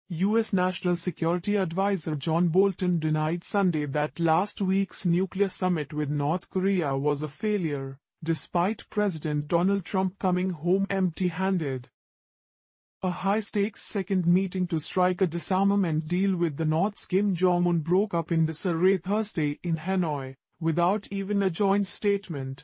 U.S. National Security Advisor John Bolton denied Sunday that last week's nuclear summit with North Korea was a failure, despite President Donald Trump coming home empty-handed. A high-stakes second meeting to strike a disarmament deal with the North's Kim Jong-un broke up in disarray Thursday in Hanoi, without even a joint statement.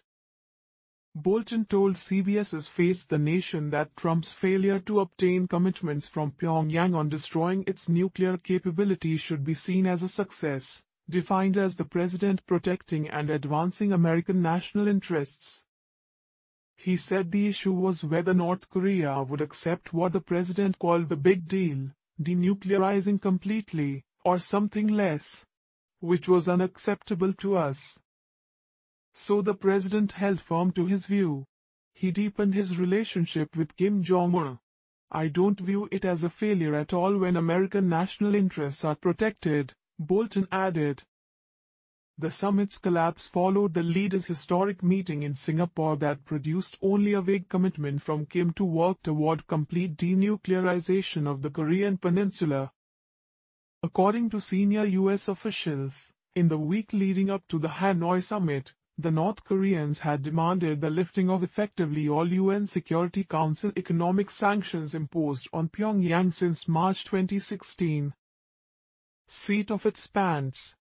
Bolton told CBS's Face the Nation that Trump's failure to obtain commitments from Pyongyang on destroying its nuclear capability should be seen as a success, defined as the president protecting and advancing American national interests. He said the issue was whether North Korea would accept what the president called the big deal, denuclearizing completely, or something less, which was unacceptable to us. So the president held firm to his view. He deepened his relationship with Kim Jong-un. I don't view it as a failure at all when American national interests are protected, Bolton added. The summit's collapse followed the leaders' historic meeting in Singapore that produced only a vague commitment from Kim to work toward complete denuclearization of the Korean peninsula. According to senior U.S. officials, in the week leading up to the Hanoi summit, the North Koreans had demanded the lifting of effectively all UN Security Council economic sanctions imposed on Pyongyang since March 2016. Seat of its pants.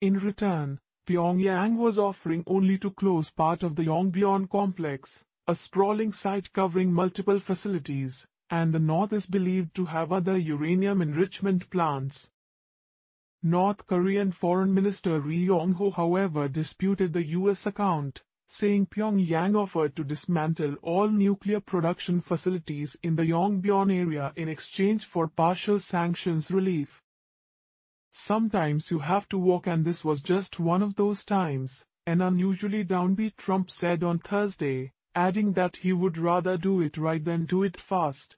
In return, Pyongyang was offering only to close part of the Yongbyon complex, a sprawling site covering multiple facilities, and the North is believed to have other uranium enrichment plants. North Korean Foreign Minister Ri Yong-ho however disputed the U.S. account, saying Pyongyang offered to dismantle all nuclear production facilities in the Yongbyon area in exchange for partial sanctions relief. Sometimes you have to walk, and this was just one of those times, an unusually downbeat Trump said on Thursday, adding that he would rather do it right than do it fast.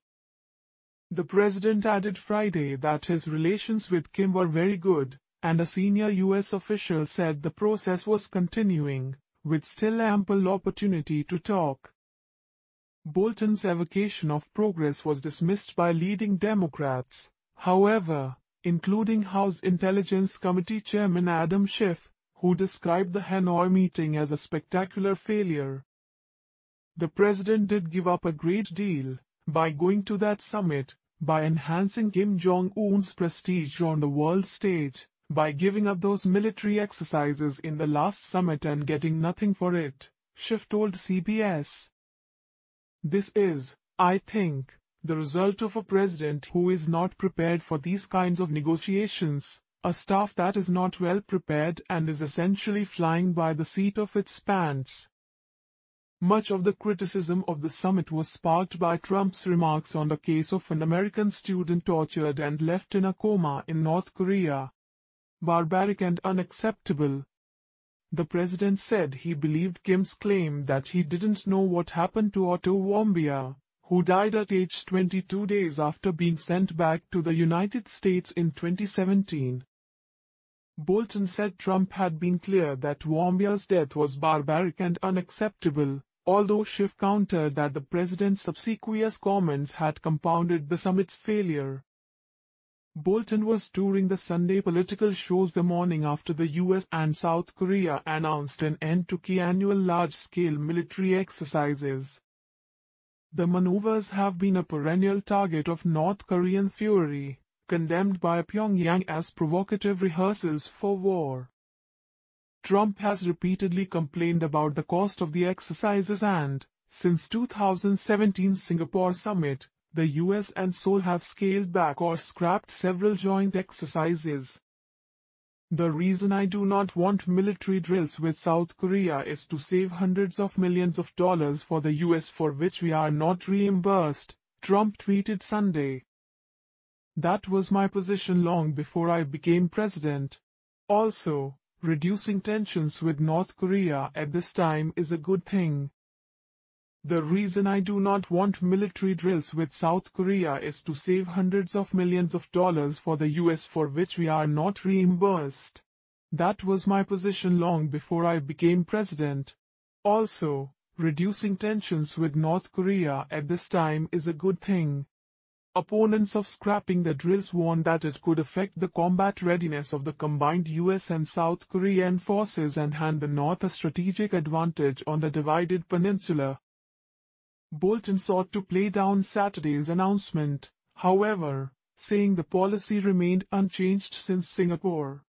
The president added Friday that his relations with Kim were very good, and a senior U.S. official said the process was continuing, with still ample opportunity to talk. Bolton's evocation of progress was dismissed by leading Democrats, however, including House Intelligence Committee Chairman Adam Schiff, who described the Hanoi meeting as a spectacular failure. The president did give up a great deal by going to that summit, by enhancing Kim Jong-un's prestige on the world stage, by giving up those military exercises in the last summit and getting nothing for it, Schiff told CBS. This is, I think, the result of a president who is not prepared for these kinds of negotiations, a staff that is not well prepared and is essentially flying by the seat of its pants. Much of the criticism of the summit was sparked by Trump's remarks on the case of an American student tortured and left in a coma in North Korea. Barbaric and unacceptable. The president said he believed Kim's claim that he didn't know what happened to Otto Warmbier, who died at age 22 days after being sent back to the United States in 2017. Bolton said Trump had been clear that Warmbier's death was barbaric and unacceptable, although Schiff countered that the president's obsequious comments had compounded the summit's failure. Bolton was touring the Sunday political shows the morning after the U.S. and South Korea announced an end to key annual large-scale military exercises. The maneuvers have been a perennial target of North Korean fury, condemned by Pyongyang as provocative rehearsals for war. Trump has repeatedly complained about the cost of the exercises and, since 2017 Singapore summit, the US and Seoul have scaled back or scrapped several joint exercises. The reason I do not want military drills with South Korea is to save hundreds of millions of dollars for the US for which we are not reimbursed, Trump tweeted Sunday. That was my position long before I became president. Also, reducing tensions with North Korea at this time is a good thing. The reason I do not want military drills with South Korea is to save hundreds of millions of dollars for the US for which we are not reimbursed. That was my position long before I became president. Also, reducing tensions with North Korea at this time is a good thing. Opponents of scrapping the drills warned that it could affect the combat readiness of the combined US and South Korean forces and hand the North a strategic advantage on the divided peninsula. Bolton sought to play down Saturday's announcement, however, saying the policy remained unchanged since Singapore